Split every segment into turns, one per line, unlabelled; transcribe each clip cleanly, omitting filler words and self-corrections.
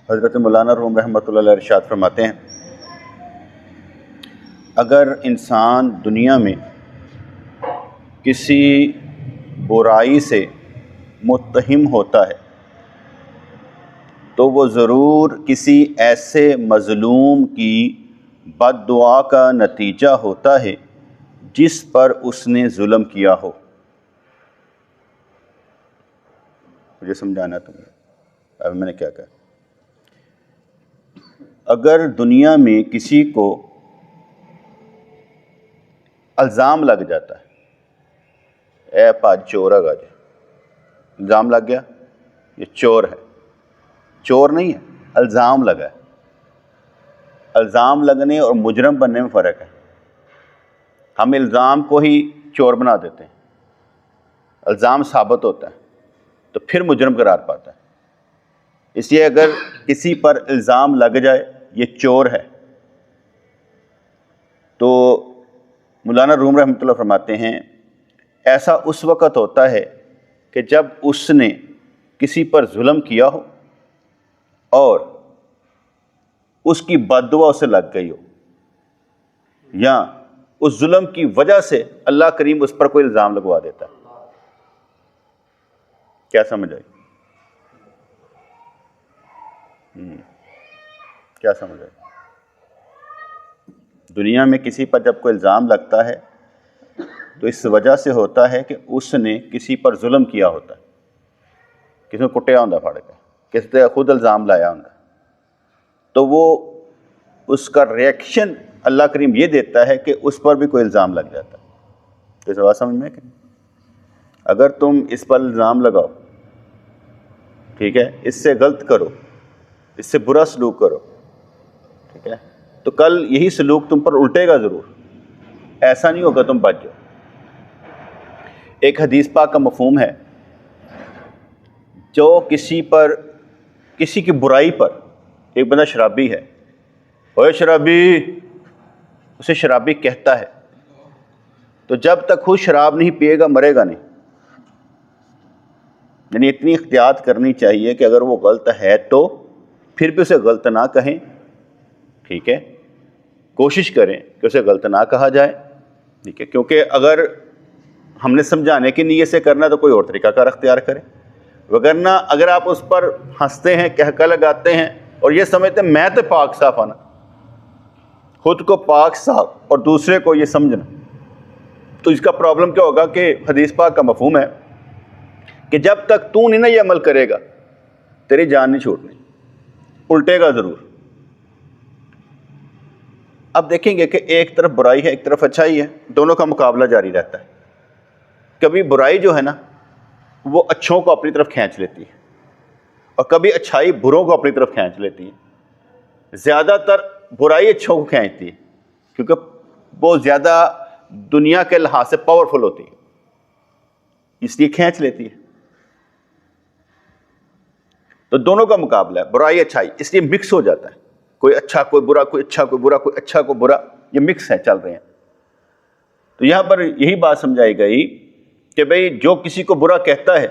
حضرت مولانا روم رحمۃ اللہ علیہ ارشاد فرماتے ہیں، اگر انسان دنیا میں کسی برائی سے متہم ہوتا ہے تو وہ ضرور کسی ایسے مظلوم کی بد دعا کا نتیجہ ہوتا ہے جس پر اس نے ظلم کیا ہو۔ مجھے سمجھانا تمہیں اب میں نے کیا کہا۔ اگر دنیا میں کسی کو الزام لگ جاتا ہے، اے پاج چور ہے گا جی، الزام لگ گیا یہ چور ہے، چور نہیں ہے، الزام لگا ہے۔ الزام لگنے اور مجرم بننے میں فرق ہے۔ ہم الزام کو ہی چور بنا دیتے ہیں، الزام ثابت ہوتا ہے تو پھر مجرم قرار پاتا ہے۔ اس لیے اگر کسی پر الزام لگ جائے یہ چور ہے تو مولانا روم رحمۃ اللہ فرماتے ہیں ایسا اس وقت ہوتا ہے کہ جب اس نے کسی پر ظلم کیا ہو اور اس کی بد دعا اسے لگ گئی ہو، یا اس ظلم کی وجہ سے اللہ کریم اس پر کوئی الزام لگوا دیتا ہے۔ کیا سمجھ آئی؟ کیا سمجھ آئی؟ دنیا میں کسی پر جب کوئی الزام لگتا ہے تو اس وجہ سے ہوتا ہے کہ اس نے کسی پر ظلم کیا ہوتا ہے، کسی نے کٹیا ہوتا پھاڑ کے، کسی نے خود الزام لایا ہوتا، تو وہ اس کا ریئیکشن اللہ کریم یہ دیتا ہے کہ اس پر بھی کوئی الزام لگ جاتا ہے۔ اس بات سمجھ میں کہ اگر تم اس پر الزام لگاؤ، ٹھیک ہے، اس سے غلط کرو، اس سے برا سلوک کرو، ٹھیک ہے، تو کل یہی سلوک تم پر الٹے گا ضرور، ایسا نہیں ہوگا تم بچ جاؤ۔ ایک حدیث پاک کا مفہوم ہے، جو کسی کی برائی پر، ایک بندہ شرابی ہے، اوے شرابی، اسے شرابی کہتا ہے تو جب تک خود شراب نہیں پیے گا مرے گا نہیں۔ یعنی اتنی احتیاط کرنی چاہیے کہ اگر وہ غلط ہے تو پھر بھی اسے غلط نہ کہیں، ٹھیک ہے، کوشش کریں کہ اسے غلط نہ کہا جائے، ٹھیک ہے، کیونکہ اگر ہم نے سمجھانے کی نیت سے کرنا تو کوئی اور طریقہ کار اختیار کرے، وگرنہ اگر آپ اس پر ہنستے ہیں، کہکا لگاتے ہیں اور یہ سمجھتے ہیں میں تو پاک صاف آنا، خود کو پاک صاف اور دوسرے کو یہ سمجھنا، تو اس کا پرابلم کیا ہوگا کہ حدیث پاک کا مفہوم ہے کہ جب تک تو نہیں نا یہ عمل کرے گا تیری جان نہیں چھوٹنی، الٹے گا ضرور۔ اب دیکھیں گے کہ ایک طرف برائی ہے ایک طرف اچھائی ہے، دونوں کا مقابلہ جاری رہتا ہے۔ کبھی برائی جو ہے نا وہ اچھوں کو اپنی طرف کھینچ لیتی ہے اور کبھی اچھائی بروں کو اپنی طرف کھینچ لیتی ہے۔ زیادہ تر برائی اچھوں کو کھینچتی ہے کیونکہ وہ زیادہ دنیا کے لحاظ سے پاورفل ہوتی ہے، اس لیے کھینچ لیتی ہے۔ تو دونوں کا مقابلہ ہے، برائی اچھائی، اس لیے مکس ہو جاتا ہے، کوئی اچھا کوئی برا، کوئی اچھا کوئی برا، کوئی اچھا کوئی برا، یہ مکس ہے، چل رہے ہیں۔ تو یہاں پر یہی بات سمجھائی گئی کہ بھئی جو کسی کو برا کہتا ہے،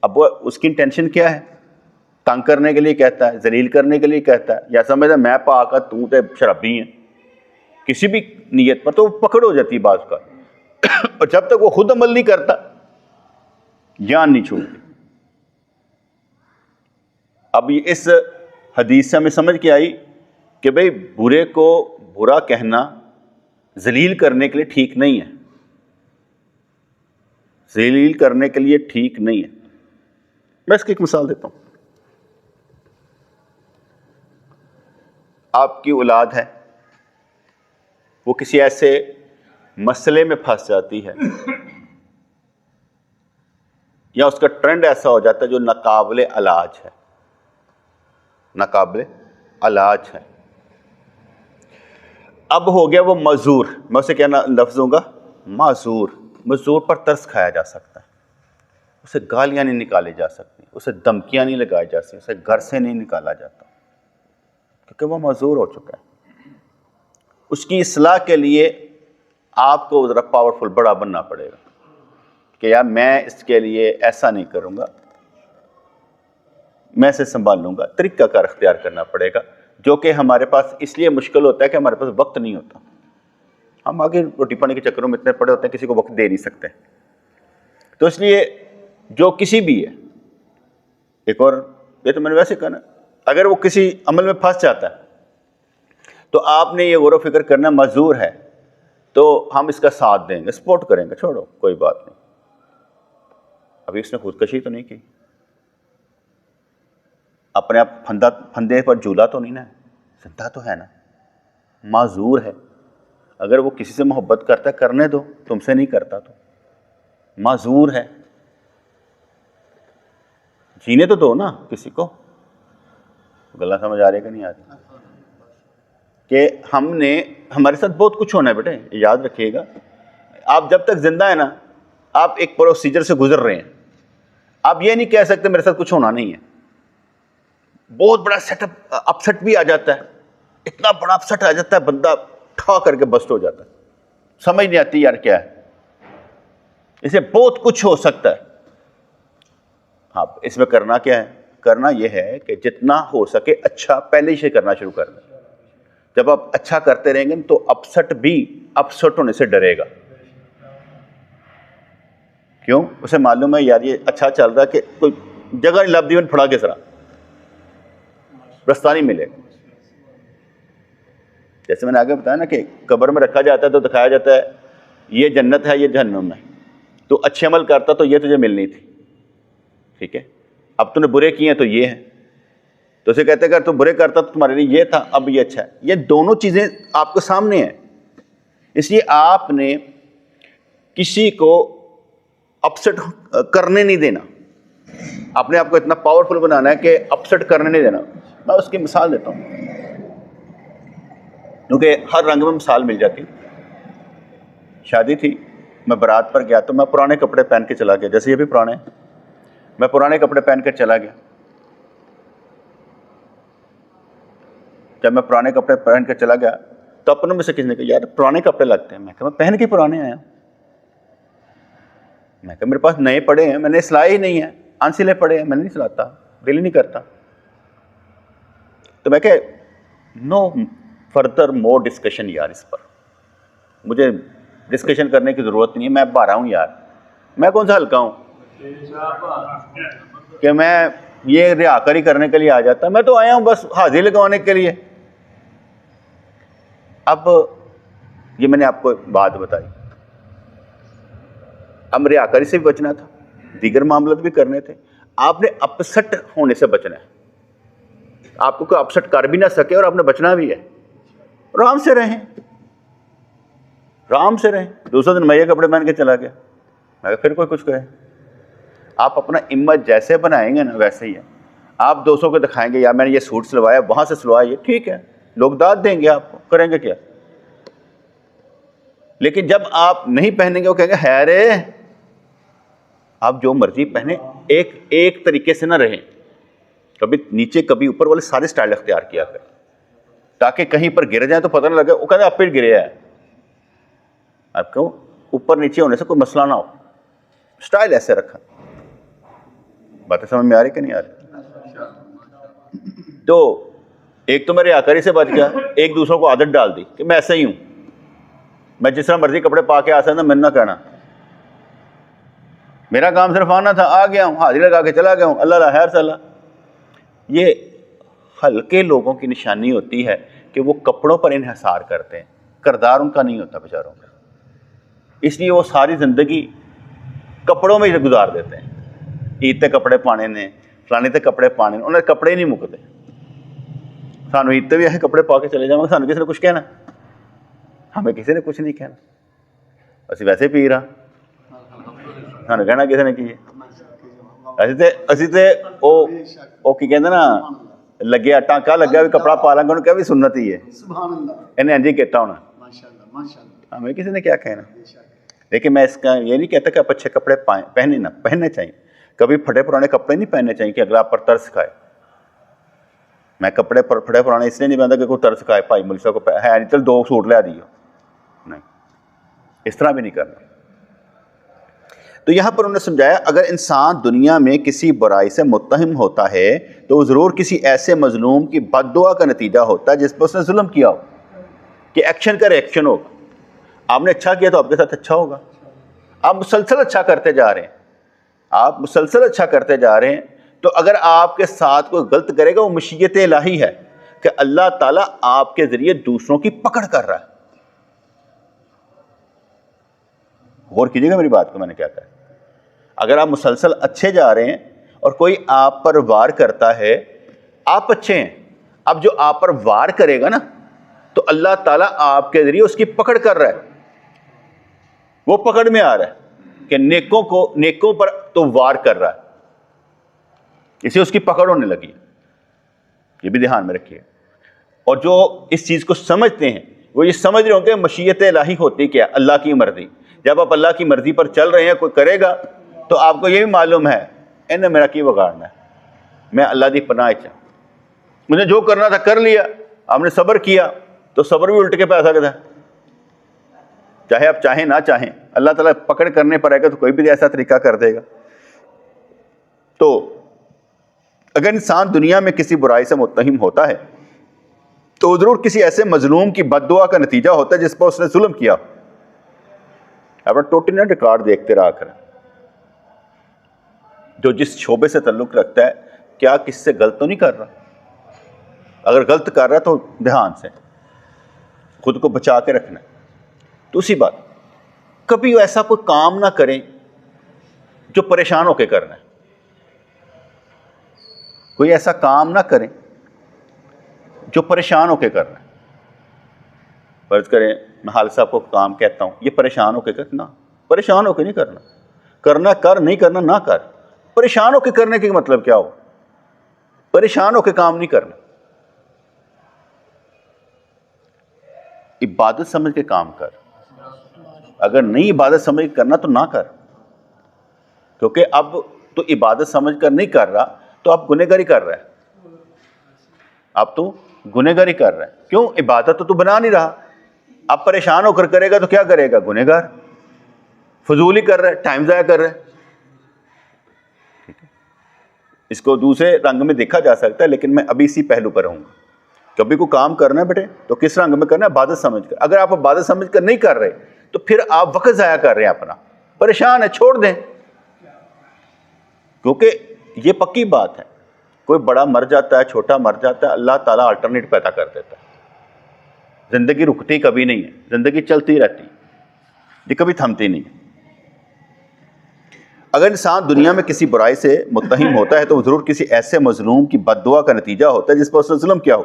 اب وہ اس کی انٹینشن کیا ہے؟ تنگ کرنے کے لیے کہتا ہے، ذلیل کرنے کے لیے کہتا ہے، یا سمجھتا میں پاک ہوں تو تے شرابی ہیں، کسی بھی نیت پر، تو وہ پکڑ ہو جاتی ہے بعض کا، اور جب تک وہ خود عمل نہیں کرتا جان نہیں چھوٹتی۔ اب اس حدیث سے ہمیں سمجھ کے آئی کہ بھئی برے کو برا کہنا ذلیل کرنے کے لیے ٹھیک نہیں ہے، ذلیل کرنے کے لیے ٹھیک نہیں ہے۔ میں اس کی ایک مثال دیتا ہوں۔ آپ کی اولاد ہے، وہ کسی ایسے مسئلے میں پھنس جاتی ہے یا اس کا ٹرینڈ ایسا ہو جاتا ہے جو ناقابل علاج ہے، ناقابل علاج ہے۔ اب ہو گیا وہ معذور، میں اسے کیا لفظ دوں گا؟ معذور۔ معذور پر ترس کھایا جا سکتا ہے، اسے گالیاں نہیں نکالی جا سکتی، اسے دھمکیاں نہیں لگائی جا سکتی، اسے گھر سے نہیں نکالا جاتا، کیونکہ وہ معذور ہو چکا ہے۔ اس کی اصلاح کے لیے آپ کو ذرا پاورفل بڑا بننا پڑے گا کہ یار میں اس کے لیے ایسا نہیں کروں گا، میں اسے سنبھال لوں گا. طریقہ کار اختیار کرنا پڑے گا جو کہ ہمارے پاس اس لیے مشکل ہوتا ہے کہ ہمارے پاس وقت نہیں ہوتا. ہم آگے روٹی پانی کے چکروں میں اتنے پڑے ہوتے ہیں کسی کو وقت دے نہیں سکتے. تو اس لیے جو کسی بھی ہے، ایک اور یہ تو میں نے ویسے کہا نا، اگر وہ کسی عمل میں پھنس جاتا ہے تو آپ نے یہ غور و فکر کرنا معذور ہے تو ہم اس کا ساتھ دیں گے، سپورٹ کریں گے، چھوڑو کوئی بات نہیں. ابھی اس نے خودکشی تو نہیں کی، اپنے آپ پھندے پر جھولا تو نہیں نا، زندہ تو ہے نا، معذور ہے. اگر وہ کسی سے محبت کرتا ہے کرنے دو، تم سے نہیں کرتا تو معذور ہے. جینے تو دو نا کسی کو. گلا سمجھ آ رہی ہے کہ نہیں آ رہی؟ کہ ہم نے، ہمارے ساتھ بہت کچھ ہونا ہے بیٹے، یاد رکھیے گا. آپ جب تک زندہ ہیں نا، آپ ایک پروسیجر سے گزر رہے ہیں. آپ یہ نہیں کہہ سکتے میرے ساتھ کچھ ہونا نہیں ہے. بہت بڑا سیٹ اپ سیٹ بھی آ جاتا ہے، اتنا بڑا اپ سیٹ آ جاتا ہے بندہ ٹھا کر کے بسٹ ہو جاتا ہے، سمجھ نہیں آتی یار کیا ہے. اسے بہت کچھ ہو سکتا ہے. ہاں اس میں کرنا کیا ہے؟ کرنا یہ ہے کہ جتنا ہو سکے اچھا پہلے ہی سے کرنا شروع کر دیں. جب آپ اچھا کرتے رہیں گے تو اپسٹ بھی اپسٹ ہونے سے ڈرے گا. کیوں؟ اسے معلوم ہے یار یہ اچھا چل رہا ہے کہ کوئی جگہ نہیں لب دیون پھڑا کے سرا رستہ نہیں ملے گا. جیسے میں نے آگے بتایا نا کہ قبر میں رکھا جاتا ہے تو دکھایا جاتا ہے یہ جنت ہے یہ جہنم ہے، تو اچھے عمل کرتا تو یہ تجھے ملنی تھی، ٹھیک ہے، اب تو نے برے کیے ہیں تو یہ ہیں. تو اسے کہتے ہیں کہ اگر تو برے کرتا تو تمہارے لیے یہ تھا، اب یہ اچھا ہے. یہ دونوں چیزیں آپ کے سامنے ہیں. اس لیے آپ نے کسی کو اپسٹ کرنے نہیں دینا. اپنے آپ کو اتنا پاورفل بنانا ہے کہ اپسٹ کرنے نہیں دینا. میں اس کی مثال دیتا ہوں کیونکہ ہر رنگ میں مثال مل جاتی. شادی تھی، میں بارات پر گیا تو میں پرانے کپڑے پہن کے چلا گیا، جیسے یہ بھی پرانے ہیں. میں پرانے کپڑے پہن کر چلا گیا. جب میں پرانے کپڑے پہن کر چلا گیا تو اپنوں میں سے کسی نے کہا یار پرانے کپڑے لگتے ہیں. میں کہا میں پہن کے پرانے آیا ہوں. میں کہا میرے پاس نئے پڑے ہیں، میں نے سلائے ہی نہیں ہیں، انسلے پڑے ہیں، میں نہیں سلاتا، دل ہی نہیں کرتا. تو میں کہ نو فردر مور ڈسکشن یار، اس پر مجھے ڈسکشن کرنے کی ضرورت نہیں ہے. میں بارہ ہوں یار، میں کون سا ہلکا ہوں کہ میں یہ ریاکاری کرنے کے لیے آ جاتا. میں تو آیا ہوں بس حاضری لگوانے کے لیے. اب یہ میں نے آپ کو بات بتائی، اب ریاکاری سے بھی بچنا تھا، دیگر معاملات بھی کرنے تھے. آپ نے اپسٹ ہونے سے بچنا ہے. آپ کو کوئی اپسٹ کر بھی نہ سکے اور آپ نے بچنا بھی ہے. آرام سے رہیں، آرام سے رہیں. دوسرے دن میں یہ کپڑے پہن کے چلا گیا. میں پھر کوئی کچھ کہے. آپ اپنا امیج جیسے بنائیں گے نا ویسے ہی ہے. آپ 200 کو دکھائیں گے یا میں نے یہ سوٹ سلوایا وہاں سے سلوایا، یہ ٹھیک ہے، لوگ داد دیں گے آپ کو، کریں گے کیا. لیکن جب آپ نہیں پہنیں گے وہ کہیں گے ہے رے. آپ جو مرضی پہنیں، ایک طریقے سے نہ رہیں. کبھی نیچے کبھی اوپر والے سارے سٹائل اختیار کیا کریں تاکہ کہیں پر گر جائیں تو پتہ نہ لگے وہ کہتے ہیں آپ پہ گرے ہے. آپ کو اوپر نیچے ہونے سے کوئی مسئلہ نہ ہو. سٹائل ایسے رکھا. باتیں سمجھ میں آ رہی کہ نہیں آ رہی؟ تو ایک تو میں ریاکاری سے بچ گیا، ایک دوسروں کو عادت ڈال دی کہ میں ایسا ہی ہوں، میں جس طرح مرضی کپڑے پا کے آ سکتا میں نہ کہنا. میرا کام صرف آنا تھا، آ گیا ہوں، حاضری لگا کے چلا گیا ہوں، اللہ خیر صلاح. یہ ہلکے لوگوں کی نشانی ہوتی ہے کہ وہ کپڑوں پر انحصار کرتے ہیں، کردار ان کا نہیں ہوتا بیچاروں کا. اس لیے وہ ساری زندگی کپڑوں میں ہی گزار دیتے ہیں. عید تے کپڑے پانے نے، فلانے تے کپڑے پانے نے، انہیں کپڑے ہی نہیں مکتے. سانو عید تے بھی ایسے کپڑے پا کے چلے جاؤں گے، سانو کسی نے کچھ کہنا؟ ہمیں کسی نے کچھ نہیں کہنا. اسی ویسے پی رہا، سانو کہنا کسی نے کی ہے. اسی تے او کی کہندے نا لگیا ٹانکا لگیا بھی کپڑا پا لیں گے، انہوں کہا بھی سنت ہی ہے، انہیں انجی کہتا ہونا. ہمیں کسی نے کیا کہنا. لیکن میں اس کا یہ نہیں کہتا کہ آپ اچھے کپڑے پہنے نہ پہننے چاہیے. کبھی پھٹے پرانے کپڑے نہیں پہننے چاہیے کہ اگلا آپ پر ترس کھائے. میں کپڑے پھٹے پرانے اس لیے نہیں پہنتا کہ کوئی ترس کھائے، بھائی ملک کو ہے نہیں چل 2 سوٹ لے دیو، نہیں، اس طرح بھی نہیں کرنا. تو یہاں پر انہوں نے سمجھایا اگر انسان دنیا میں کسی برائی سے متہم ہوتا ہے تو وہ ضرور کسی ایسے مظلوم کی بد دعا کا نتیجہ ہوتا ہے جس پر اس نے ظلم کیا ہو، کہ ایکشن کا ریئیکشن ہوگا. آپ نے اچھا کیا تو آپ کے ساتھ اچھا ہوگا. آپ مسلسل اچھا کرتے جا رہے ہیں، آپ مسلسل اچھا کرتے جا رہے ہیں، تو اگر آپ کے ساتھ کوئی غلط کرے گا وہ مشیت الہی ہے کہ اللہ تعالیٰ آپ کے ذریعے دوسروں کی پکڑ کر رہا ہے. غور کیجیے گا میری بات کو میں نے کیا کہا. اگر آپ مسلسل اچھے جا رہے ہیں اور کوئی آپ پر وار کرتا ہے، آپ اچھے ہیں، اب جو آپ پر وار کرے گا نا تو اللہ تعالیٰ آپ کے ذریعے اس کی پکڑ کر رہا ہے، وہ پکڑ میں آ رہا ہے کہ نیکوں پر تو وار کر رہا ہے، اسے اس کی پکڑ ہونے لگی. یہ بھی دھیان میں رکھیے. اور جو اس چیز کو سمجھتے ہیں وہ یہ سمجھ رہے ہوں کہ مشیت الہی ہوتی کیا؟ اللہ کی مرضی. جب آپ اللہ کی مرضی پر چل رہے ہیں، کوئی کرے گا تو آپ کو یہ بھی معلوم ہے انہیں میرا کی بگاڑنا ہے، میں اللہ دی پناہ چاہ، مجھے جو کرنا تھا کر لیا. آپ نے صبر کیا تو صبر بھی الٹ کے پہ آ سکتا ہے، چاہے آپ چاہیں نہ چاہیں. اللہ تعالیٰ پکڑ کرنے پر آئے گا تو کوئی بھی ایسا طریقہ کر دے گا. تو اگر انسان دنیا میں کسی برائی سے متہم ہوتا ہے تو ضرور کسی ایسے مظلوم کی بد دعا کا نتیجہ ہوتا ہے جس پر اس نے ظلم کیا. اپنا ٹوٹل ریکارڈ دیکھتے رہا کریں، جو جس شعبے سے تعلق رکھتا ہے کیا کس سے غلط تو نہیں کر رہا. اگر غلط کر رہا تو دھیان سے خود کو بچا کے رکھنا ہے. دوسری بات، کبھی ایسا کوئی کام نہ کریں جو پریشان ہو کے کرنا ہے. کوئی ایسا کام نہ کریں جو پریشان ہو کے کرنا ہے. فرض کریں میں حال صاحب کو کام کہتا ہوں یہ پریشان ہو کے کرنا، پریشان ہو کے نہیں کرنا. کرنا کر، نہیں کرنا نہ کر. پریشان ہو کے کرنے کا مطلب کیا ہو؟ پریشان ہو کے کام نہیں کرنا. عبادت سمجھ کے کام کر. اگر نہیں عبادت سمجھ کے کرنا تو نہ کر، کیونکہ اب تو عبادت سمجھ کر نہیں کر رہا تو آپ گنہگاری کر رہا ہے. آپ تو گنہگاری کر رہا ہے. کیوں؟ عبادت تو بنا نہیں رہا. اب پریشان ہو کر کرے گا تو کیا کرے گا؟ گنہگار. فضول ہی کر رہا ہے، ٹائم ضائع کر رہا ہے. اس کو دوسرے رنگ میں دیکھا جا سکتا ہے، لیکن میں ابھی اسی پہلو پر رہوں گا. کبھی کوئی کام کرنا ہے بیٹے تو کس رنگ میں کرنا ہے؟ عبادت سمجھ کر. اگر آپ عبادت سمجھ کر نہیں کر رہے تو پھر آپ وقت ضائع کر رہے ہیں اپنا، پریشان ہے، چھوڑ دیں. کیونکہ یہ پکی بات ہے، کوئی بڑا مر جاتا ہے، چھوٹا مر جاتا ہے، اللہ تعالیٰ الٹرنیٹ پیدا کر دیتا ہے. زندگی رکتی کبھی نہیں ہے، زندگی چلتی رہتی ہے، یہ کبھی تھمتی نہیں ہے. اگر انسان دنیا میں کسی برائی سے متہم ہوتا ہے تو وہ ضرور کسی ایسے مظلوم کی بد دعا کا نتیجہ ہوتا ہے جس پر اس نے ظلم کیا ہو.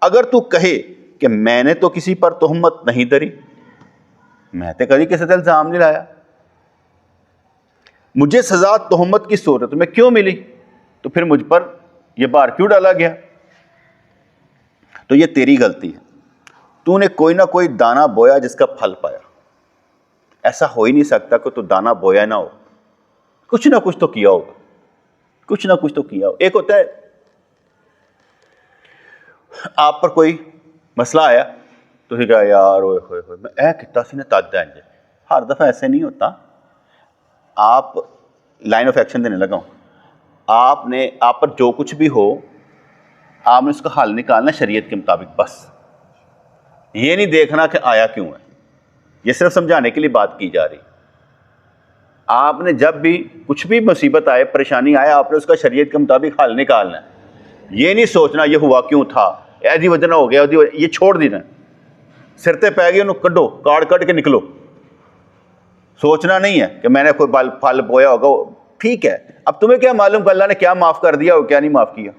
اگر تو کہے کہ میں نے تو کسی پر تہمت نہیں دری، میں تو کبھی کسی سے الزام نہیں لایا، مجھے سزا تہمت کی صورت میں کیوں ملی، تو پھر مجھ پر یہ بار کیوں ڈالا گیا، تو یہ تیری غلطی ہے. تو نے کوئی نہ کوئی دانہ بویا جس کا پھل پایا. ایسا ہو ہی نہیں سکتا کہ تو دانہ بویا نہ ہو، کچھ نہ کچھ تو کیا ہوگا، کچھ نہ کچھ تو کیا ہو. ایک ہوتا ہے آپ پر کوئی مسئلہ آیا تو کہا یار ہوئے ہوئے ہوئے میں کتا سی نے تد ہے. ہر دفعہ ایسے نہیں ہوتا. آپ لائن آف ایکشن دینے لگا ہوں. آپ پر جو کچھ بھی ہو آپ نے اس کا حل نکالنا شریعت کے مطابق. بس یہ نہیں دیکھنا کہ آیا کیوں ہے، یہ صرف سمجھانے کے لیے بات کی جا رہی. آپ نے جب بھی کچھ بھی مصیبت آئے، پریشانی آئے، آپ نے اس کا شریعت کے مطابق حل نکالنا ہے. یہ نہیں سوچنا یہ ہوا کیوں تھا، ایسی وجہ نہ ہو گیا، یہ چھوڑ دینا. سرتے پہ گئے انہوں کڈو، کاٹ کٹ کے نکلو. سوچنا نہیں ہے کہ میں نے کوئی پھل بویا ہوگا. ٹھیک ہے، اب تمہیں کیا معلوم کہ اللہ نے کیا معاف کر دیا اور کیا نہیں معاف کیا؟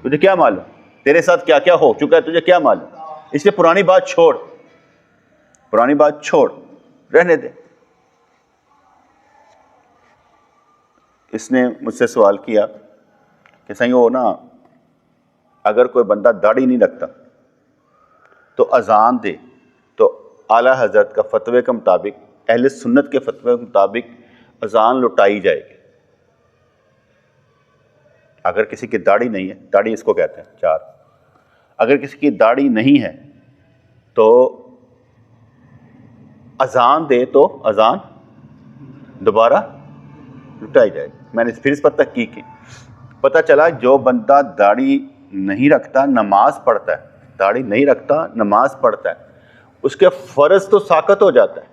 تجھے کیا معلوم تیرے ساتھ کیا کیا ہو چکا ہے؟ تجھے کیا معلوم؟ اس لیے پرانی بات چھوڑ، پرانی بات چھوڑ، رہنے دے. اس نے مجھ سے سوال کیا کہ صحیح ہو نا، اگر کوئی بندہ داڑھی نہیں رکھتا تو اذان دے تو اعلیٰ حضرت کا فتوے کے مطابق، اہل سنت کے فتوے کے مطابق اذان لٹائی جائے گی. اگر کسی کی داڑھی نہیں ہے، داڑھی اس کو کہتے ہیں 4، اگر کسی کی داڑھی نہیں ہے تو اذان دے تو اذان دوبارہ لٹائی جائے گی۔ میں نے پھر اس پر تحقیق کی، پتہ چلا جو بندہ داڑھی نہیں رکھتا نماز پڑھتا ہے، داڑھی نہیں رکھتا نماز پڑھتا ہے، اس کے فرض تو ساقط ہو جاتا ہے،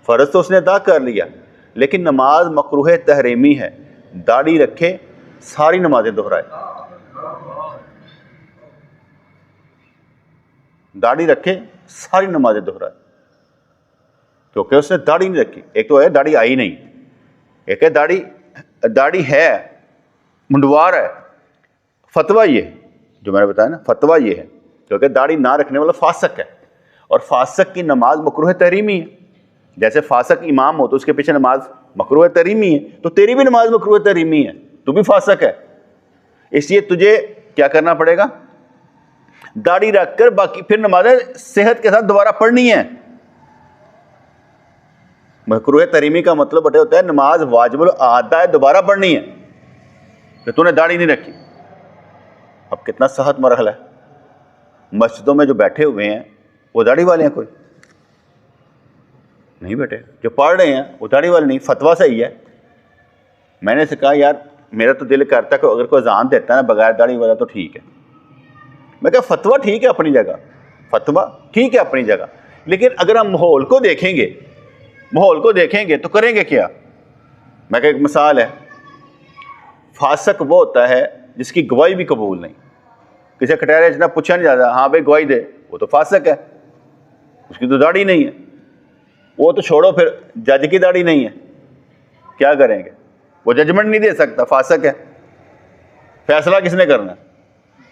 فرض تو اس نے ادا کر لیا، لیکن نماز مکروہ تحریمی ہے۔ داڑھی رکھے ساری نمازیں دہرائے، داڑھی رکھے ساری نمازیں دہرائے، کیونکہ اس نے داڑھی نہیں رکھی۔ ایک تو ہے داڑھی آئی نہیں، ایک ہے داڑھی ہے، منڈوار ہے۔ فتویٰ یہ جو میں نے بتایا نا، فتویٰ یہ ہے کیونکہ داڑھی نہ رکھنے والا فاسق ہے، اور فاسق کی نماز مکروہ تحریمی ہے۔ جیسے فاسق امام ہو تو اس کے پیچھے نماز مکروہ تحریمی ہے، تو تیری بھی نماز مکروہ تحریمی ہے، تو بھی فاسق ہے۔ اس لیے تجھے کیا کرنا پڑے گا؟ داڑھی رکھ کر باقی پھر نمازیں صحت کے ساتھ دوبارہ پڑھنی ہے۔ مکروہ تحریمی کا مطلب بٹے ہوتا ہے نماز واجب العادہ ہے، دوبارہ پڑھنی ہے، کہ تو نے داڑھی نہیں رکھی۔ اب کتنا سخت مرحلہ ہے۔ مسجدوں میں جو بیٹھے ہوئے ہیں وہ داڑھی والے ہیں؟ کوئی نہیں بیٹھے۔ جو پڑھ رہے ہیں وہ داڑھی والے نہیں۔ فتویٰ صحیح ہے۔ میں نے سے کہا یار میرا تو دل کرتا ہے کہ اگر کوئی اذان دیتا ہے نا بغیر داڑھی والا تو ٹھیک ہے۔ میں کہا فتویٰ ٹھیک ہے اپنی جگہ، فتویٰ ٹھیک ہے اپنی جگہ، لیکن اگر ہم ماحول کو دیکھیں گے تو کریں گے کیا؟ میں کہا ایک مثال ہے، فاسق وہ ہوتا ہے جس کی گواہی بھی قبول نہیں، کسی کٹہرے جتنا پوچھا نہیں جاتا ہاں بھائی گواہی دے، وہ تو فاسق ہے، اس کی تو داڑھی نہیں ہے۔ وہ تو چھوڑو، پھر جج کی داڑھی نہیں ہے، کیا کریں گے؟ وہ ججمنٹ نہیں دے سکتا، فاسق ہے۔ فیصلہ کس نے کرنا ہے؟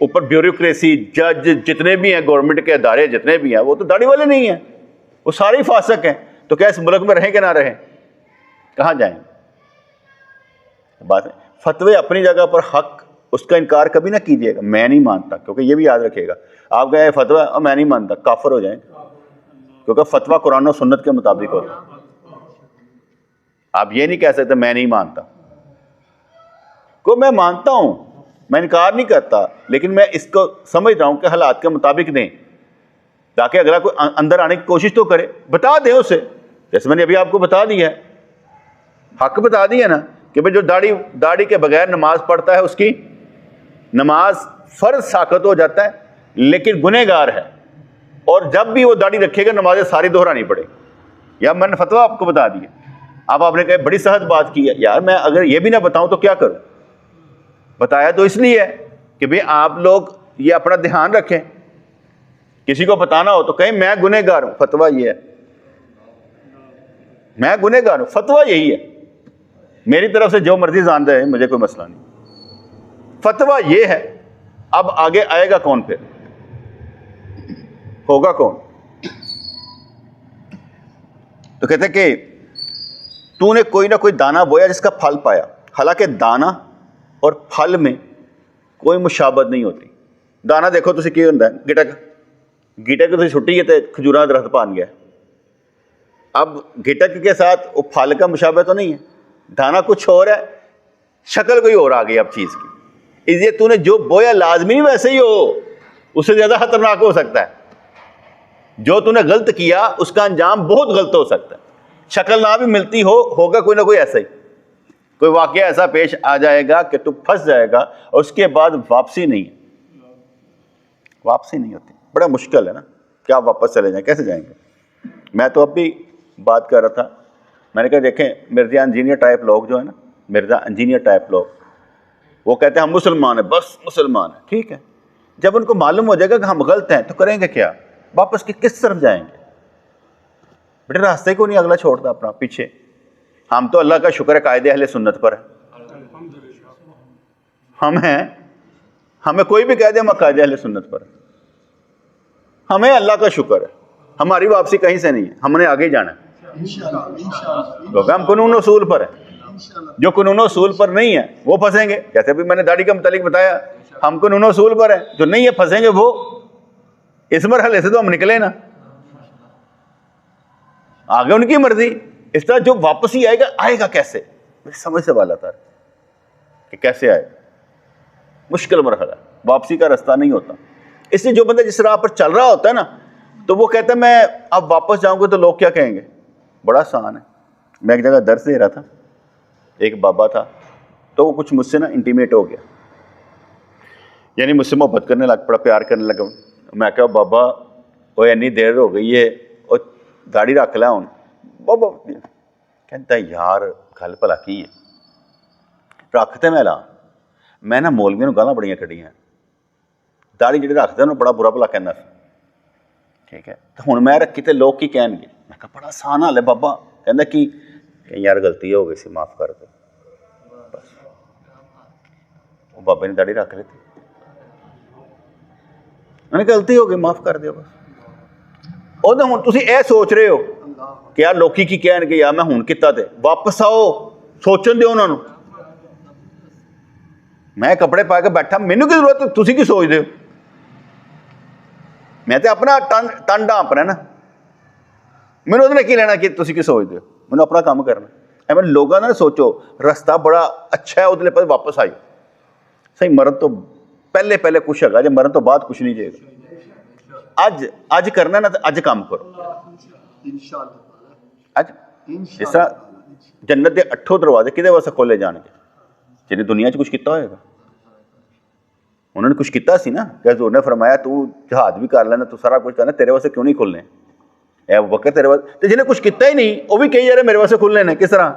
اوپر بیوروکریسی، جج جتنے بھی ہیں، گورنمنٹ کے ادارے جتنے بھی ہیں، وہ تو داڑھی والے نہیں ہیں، وہ سارے ہی فاسق ہیں۔ تو کیا اس ملک میں رہیں کہ نہ رہیں؟ کہاں جائیں؟ بات ہے فتوے اپنی جگہ پر حق، اس کا انکار کبھی نہ کیجیے گا۔ میں نہیں مانتا، کیونکہ یہ بھی یاد رکھیے گا، آپ کہیں فتویٰ اور میں نہیں مانتا، کافر ہو جائیں گے، کیونکہ فتویٰ قرآن و سنت کے مطابق ہوتا ہے۔ آپ یہ نہیں کہہ سکتے میں نہیں مانتا، کو میں مانتا ہوں، میں انکار نہیں کرتا، لیکن میں اس کو سمجھ رہا ہوں کہ حالات کے مطابق دیں، تاکہ اگلا کوئی اندر آنے کی کوشش تو کرے۔ بتا دیں اسے، جیسے میں نے ابھی آپ کو بتا دیا ہے، حق بتا دیا نا کہ بھئی جو داڑھی کے بغیر نماز پڑھتا ہے اس کی نماز فرض ساقط ہو جاتا ہے، لیکن گنہگار ہے، اور جب بھی وہ داڑھی رکھے گا نمازیں ساری دہرانی پڑے گی۔ یا میں نے فتویٰ آپ کو بتا دیا، آپ نے کہا بڑی سخت بات کی ہے، یار میں اگر یہ بھی نہ بتاؤں تو کیا کروں؟ بتایا تو اس لیے کہ بھئی آپ لوگ یہ اپنا دھیان رکھیں، کسی کو بتانا ہو تو کہیں میں گنہگار ہوں، فتویٰ یہ ہے، میں گنہگار ہوں، فتویٰ یہی ہے۔ میری طرف سے جو مرضی جان دے مجھے کوئی مسئلہ نہیں، فتویٰ یہ ہے۔ اب آگے آئے گا کون؟ پھر ہوگا کون؟ تو کہتے ہیں کہ تو نے کوئی نہ کوئی دانہ بویا جس کا پھل پایا، حالانکہ دانہ اور پھل میں کوئی مشابہت نہیں ہوتی۔ دانہ دیکھو تو کی ہوتا ہے، گٹک تو چھٹی ہے تو کھجورا درخت پان گیا، اب گٹک کے ساتھ وہ پھل کا مشابہ تو نہیں ہے، دانہ کچھ اور ہے، شکل کوئی اور آ گئی اب چیز کی۔ اس لیے تو نے جو بویا لازمی نہیں ویسے ہی ہو، اس سے زیادہ خطرناک ہو سکتا ہے۔ جو تو نے غلط کیا اس کا انجام بہت غلط ہو سکتا ہے، شکل نہ بھی ملتی ہوگا کوئی نہ کوئی ایسا ہی، کوئی واقعہ ایسا پیش آ جائے گا کہ تو پھنس جائے گا، اور اس کے بعد واپسی نہیں ہوتی۔ بڑا مشکل ہے نا کہ آپ واپس چلے جائیں، کیسے جائیں گے؟ میں تو اب بھی بات کر رہا تھا، میں نے کہا دیکھیں مرزا انجینئر ٹائپ لوگ جو ہے نا، مرزا انجینئر ٹائپ لوگ، وہ کہتے ہیں ہم مسلمان ہیں، بس مسلمان ہیں، ٹھیک ہے، جب ان کو معلوم ہو جائے گا کہ ہم غلط ہیں تو کریں گے کیا؟ واپس کس طرف جائیں گے؟ بیٹے راستے کو نہیں اگلا چھوڑتا اپنا پیچھے۔ ہم تو اللہ کا شکر ہے قائد اہل سنت پر ہے، ہم ہیں، ہمیں کوئی بھی کہہ دے ہم قائد اہل سنت پر ہے، ہمیں اللہ کا شکر ہے، ہماری واپسی کہیں سے نہیں ہے، ہم نے آگے جانا ہے، کیونکہ ہم قانون اصول پر ہیں۔ جو قانون اصول پر نہیں ہے وہ پھنسیں گے، جیسے بھی میں نے داڑھی کا متعلق بتایا، ہم قانون اصول پر ہیں، جو نہیں ہے پھنسیں گے وہ۔ اس مرحلے سے تو ہم نکلے نا، آگے ان کی مرضی۔ اس طرح جو واپسی آئے گا کیسے؟ سمجھ سے والا تھا کہ کیسے آئے، مشکل مرحلہ، واپسی کا راستہ نہیں ہوتا۔ اس لیے جو بندہ جس راہ پر چل رہا ہوتا ہے نا، تو وہ کہتا ہے میں اب واپس جاؤں گا تو لوگ کیا کہیں گے؟ بڑا آسان ہے، میں ایک جگہ درس دے رہا تھا, ایک بابا تھا, تو وہ کچھ مجھ سے نا انٹیمیٹ ہو گیا, یعنی مجھ سے محبت کرنے لگ پڑا, پیار کرنے لگا. میں کہا بابا وہ اتنی دیر ہو گئی ہے, اور داڑھی رکھ لیا ہوں. بابا کہتا ہے یار گل بھلا کی ہے, رکھتے میں لا, میں نا مولویوں نوں گالاں بڑیاں کھڑیاں, داڑھی جہی رکھتے انہوں بڑا برا بھلا کہنا سی, ٹھیک ہے, تو ہوں میں رکھی تو لوگ کی کہن گے. میں کہا بڑا آسان حال ہے بابا. کہنا کی کہ یار غلطی ہو گئی سی, معاف کر دو. بس وہ بابے نے داڑھی رکھ لیتی, میں نے غلطی ہو گئی معاف کر دیو بس. وہ تو ہوں تسی اے سوچ رہے ہو کہ یار لوکی کی کہن گے, یار میں ہوں کیتا تے, واپس آؤ سوچن دیو انہوں نے. میں کپڑے پا کے بیٹھا, مینوں کی ضرورت, تسی کی سوچ دے ہو؟ میں تے اپنا تن ڈانپنا نا, مینوں وہ کی لینا کہ تسی کی سوچ دے ہو, مینوں اپنا کام کرنا. ایویں لوگوں نے سوچو رستہ بڑا اچھا ہے وہ پاس واپس آئیو. صحیح مرن تو پہلے کچھ ہے, جی مرن تو بعد کچھ نہیں جائے گا. اج کرنا نا تو اج کام کرو. اج جس طرح جنت کے 8 دروازے کدے واسطے کھولے جان گے؟ جنہیں دنیا کچھ کیتا ہوئے گا. انہوں نے کچھ کیتا سی نا, کہ حضور نے فرمایا تو جہاد بھی کر لینا, تو سارا کچھ کرنا, تیرے واسطے کیوں نہیں کھلنے؟ اے ابو بکر تیرے واسطے, جنہیں کچھ کیتا ہی نہیں وہ بھی کہی جا رہے میرے واسطے کھلنے نے, کس طرح؟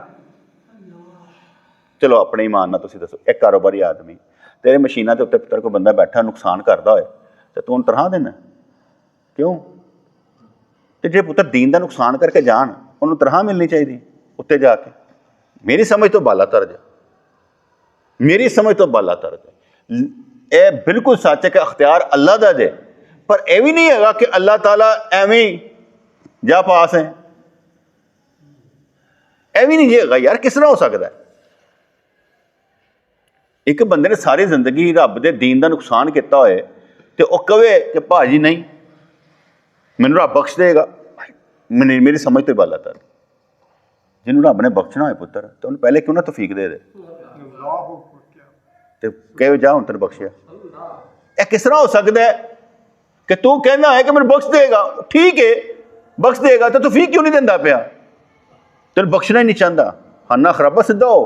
چلو اپنے ایمان نہ تسی دسو, ایک کاروباری آدمی تیرے مشیناں تے پتر کوئی بندہ بیٹھا نقصان کرتا ہوئے تو تو انہوں تنخواہ دینا کیوں؟ تو جی پتر دین دا نقصان کر کے جان, انہوں تنخواہ ملنی چاہیے اتنے جا کے. میری سمجھ تو بالا تر جا, میری سمجھ تو بالا تر جا. اے بالکل سچ ہے کہ اختیار اللہ دا دے, پر اے بھی نہیں ہے کہ اللہ تعالیٰ ایویں جا پاس ہیں, اے بھی نہیں ہے یار, کس طرح ہو سکتا ہے؟ ایک بندے نے ساری زندگی رب دے دین دا نقصان کیتا ہوئے تو وہ کہے کہ بھاجی نہیں مینوں رب بخش دے گا. میری سمجھ تو بالا تر, جنہوں رب نے بخشنا ہوئے پتر تو انہوں پہلے کیوں نہ توفیق دے دے, تو کہے جا ہوں تین بخشیا. اے کس طرح ہو سکتا ہے کہ تو کہنا ہے کہ مجھے بخش دے گا, ٹھیک ہے بخش دے گا, تو توفیق کیوں نہیں دینا پیا؟ تین بخشنا ہی نہیں چاہتا, ہانا خرابہ سدھا ہو.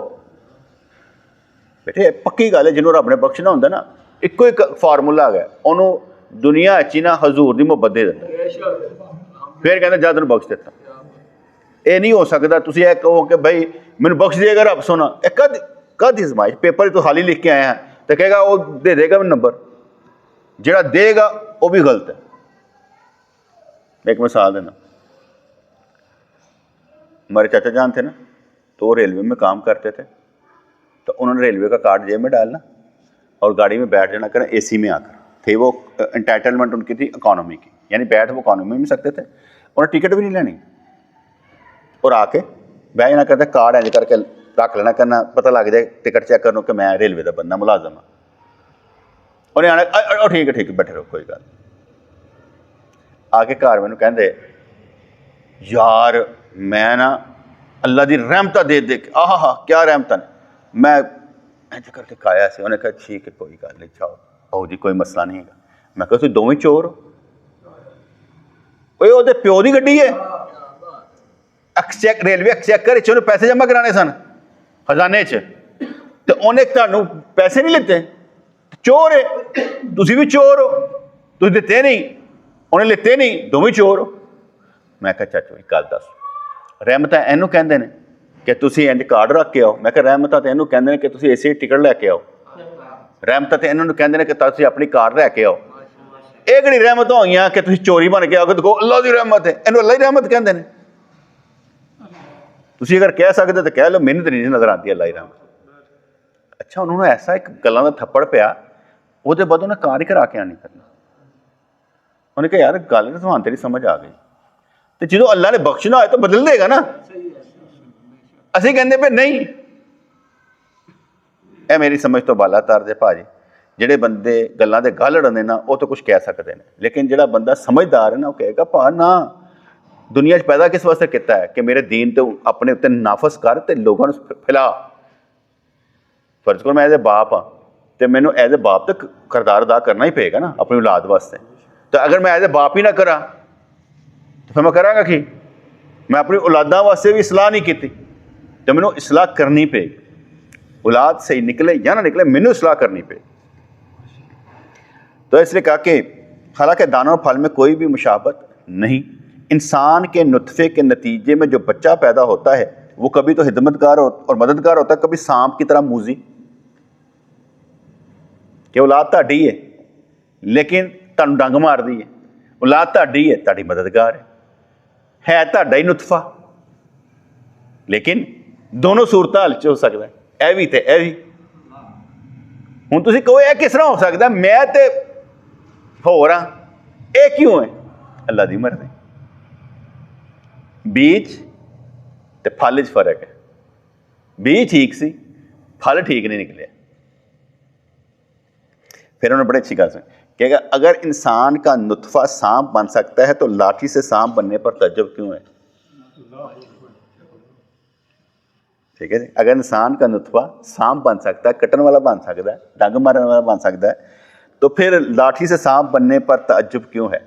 بیٹھے پکی گل ہے, جنہوں رب نے بخشنا ہوتا نا ایک فارمولا ہے, انہوں دنیا اچھی نہ حضور دی محبت دے دیتا, پھر کہنا جا تینوں بخش دیتا. یہ نہیں ہو سکتا تسی یہ کہو کہ بھائی مجھے بخش دے گا رب سونا. کد ازمائش, پیپر تو خالی لکھ کے آئے ہیں تو کہے گا وہ دے گا نمبر, جڑا دے گا وہ بھی غلط ہے. ایک مثال دینا, ہمارے چاچا جان تھے نا, تو وہ ریلوے میں کام کرتے تھے, تو انہوں نے ریلوے کا کارڈ جیب میں ڈالنا اور گاڑی میں بیٹھ جانا کرنا اے سی میں آ کر. تھے وہ انٹائٹلمنٹ ان کی تھی اکانومی کی, یعنی بیٹھ وہ اکانومی میں سکتے تھے, انہیں ٹکٹ بھی نہیں لینی, اور آ کے بہ جانا کرتے, کارڈ اینج کر کے رکھ لینا کرنا, پتہ لگ جائے ٹکٹ چیک کرنا کہ میں ریلوے کا بندہ ملازم ہوں. انہیں آنا ٹھیک ہے بیٹھے رہو کوئی گل. آ کے گھر مینوں کہندے یار میں نا اللہ دی رحمتہ دے کے ہاں کیا رحمتہ نے, میں اینج کر کے کھایا سی. انہیں کہا ٹھیک ہے کوئی گل نہیں, جاؤ آؤ جی کوئی مسئلہ نہیں ہے. میں کہا تسی دوویں چور ہو, وہ پیو دی گڈی ہے, ریلوے ایکسچیکر چ پیسے جمع کرانے سن خزانے چ, تو انہیں تمہیں پیسے نہیں لیتے, چور ہے. تسی بھی چور ہو, تسی دیتے نہیں, انہیں لیتے نہیں, دوویں چور ہو. میں کہا چاچو گل دس, رحمت اینوں کہندے نے کہ تسی انج کارڈ رکھ کے آؤ. میں کہا رحمت تو اینوں کہندے نے کہ تسی اے سی ٹکٹ لے کے آؤ. رحمت تو انہوں کہندے نے کہ تسی اپنی کار لے کے آؤ. یہ کہڑی رحمت ہوئی کہ تسی چوری بن کے آؤ کہ دیکھو اللہ دی رحمت ہے, اینوں اللہ دی رحمت کہندے نے. تسی اگر کہہ سکتے تو کہہ لو, مینوں تو نہیں نظر آتی اللہ دی رحمت. اچھا انہوں نے ایسا ایک گلاں دا تھپڑ پیا, وہ بعد انہیں کار ہی کرا کے آنی کرنا. انہیں کہا یار گل تو تمہیں تیری سمجھ آ گئی, تو جدو اللہ نے بخشنا ہوئے تو بدل دے گا نا. اسی کہندے پہ نہیں. اے میری سمجھ تو بالا تر دے بھاجی, جڑے بندے گلاں دے گل اڑنے نا وہ تو کچھ کہہ سکتے ہیں, لیکن جڑا بندہ سمجھدار ہے نا وہ کہے گا پا نا دنیا پیدا کس واسطے کیتا ہے کہ میرے دین تو اپنے اتنے نافذ کر تے لوگوں نے پھیلا. فرض کرو میں ایز اے باپ ہاں تو مینوں ایز اے باپ تو کردار ادا کرنا ہی پے گا نا اپنی اولاد واسطے. تو اگر میں ایز اے باپ ہی نہ کرا تو پھر میں کراں گا کی؟ میں اپنی اولاداں واسطے بھی اصلاح نہیں کیتی. تو مینوں اصلاح کرنی پے گی. اولاد صحیح نکلے یا نہ نکلے مینوں اصلاح کرنی پے. تو اس لیے کہا کہ حالانکہ دانہ اور پھل میں کوئی بھی مشابہت نہیں. انسان کے نطفے کے نتیجے میں جو بچہ پیدا ہوتا ہے وہ کبھی تو خدمتگار اور مددگار ہوتا ہے, کبھی سانپ کی طرح موذی کہ اولاد تہاڈی ہے لیکن تہانوں ڈنگ مار دی ہے. اولاد تہاڈی ہے, تہاڈی مددگار ہے تہاڈا ہی نطفہ, لیکن دونوں صورتیں حال 'چ ہو سکتا ہے, اے بھی تے اے بھی. ہوں تسی کہو اے کس طرح ہو سکتا ہے, میں تے ہو رہا اے کیوں ہے؟ اللہ دی مرضی. بیج تے پھل 'چ فرق ہے. بیج ٹھیک سی, پھل ٹھیک نہیں نکلے. پھر انہوں نے بڑے اچھی گل سنی کہ اگر انسان کا نطفہ سانپ بن سکتا ہے تو لاٹھی سے سانپ بننے پر تعجب کیوں ہے؟ ٹھیک ہے جی. اگر انسان کا نطفہ سانپ بن سکتا ہے, کٹن والا بن سکتا ہے, ڈنگ مارنے والا بن سکتا ہے, تو پھر لاٹھی سے سانپ بننے پر تعجب کیوں ہے؟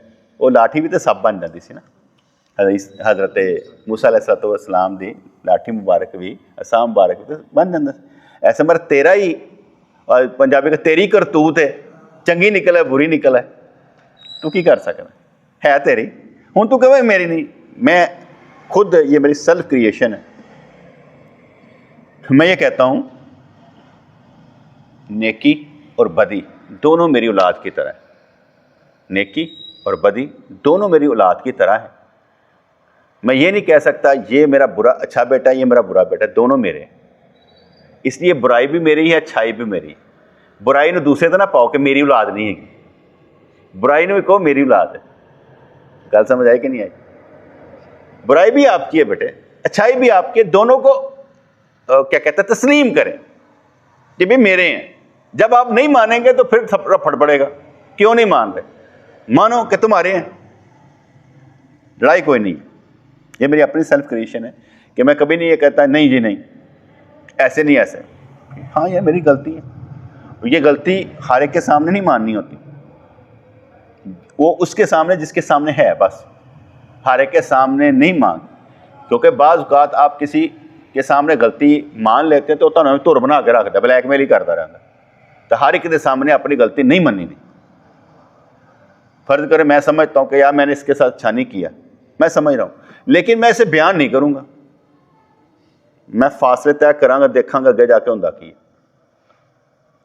وہ لاٹھی بھی تو سپ بن جاتی سی نا. حضرت موسیٰ علیہ السلام دی لاٹھی مبارک بھی, عصا مبارک بھی بن جاتا. ایسے مر تیرا ہی, اور پنجابی کا تیری کرتوت ہے, چنگی نکل ہے بری نکل ہے, تو کی کر سکنا ہے تیری. ہوں تو کہ میری نہیں, میں خود یہ میری سیلف کریشن ہے. میں یہ کہتا ہوں نیکی اور بدی دونوں میری اولاد کی طرح ہے. نیکی اور بدی دونوں میری اولاد کی طرح ہیں. میں یہ نہیں کہہ سکتا یہ میرا برا اچھا بیٹا ہے, یہ میرا برا بیٹا ہے, دونوں میرے ہیں. اس لیے برائی بھی میری ہے, اچھائی بھی میری ہے. برائی نے دوسرے تو نہ پاؤ کہ میری اولاد نہیں ہے, برائی نے بھی کہو میری اولاد ہے. گل سمجھ آئی کہ نہیں آئی؟ برائی بھی آپ کی ہے بیٹے, اچھائی بھی آپ کی ہے, دونوں کو کیا کہتے ہیں تسلیم کریں کہ بھی میرے ہیں. جب آپ نہیں مانیں گے تو پھر رفڑ پڑے گا, کیوں نہیں مان رہے؟ مانو کہ تمہارے ہیں, لڑائی کوئی نہیں. یہ میری اپنی سیلف کریشن ہے کہ میں کبھی نہیں یہ کہتا نہیں جی نہیں ایسے نہیں ایسے. ہاں یہ میری غلطی ہے. یہ غلطی ہر ایک کے سامنے نہیں ماننی ہوتی, وہ اس کے سامنے جس کے سامنے ہے بس, ہر ایک کے سامنے نہیں مان. کیونکہ بعض اوقات آپ کسی کے سامنے غلطی مان لیتے تو تمہیں تور بنا کے رکھتا, بلیک میل ہی کرتا رہتا. تو ہر ایک کے سامنے اپنی غلطی نہیں مننی نہیں. فرض کرے میں سمجھتا ہوں کہ یار میں نے اس کے ساتھ اچھا نہیں کیا, میں سمجھ رہا ہوں, لیکن میں اسے بیان نہیں کروں گا. میں فاصلے طے کراں گا, دیکھاں گا اگے جا کے ہوندا کی,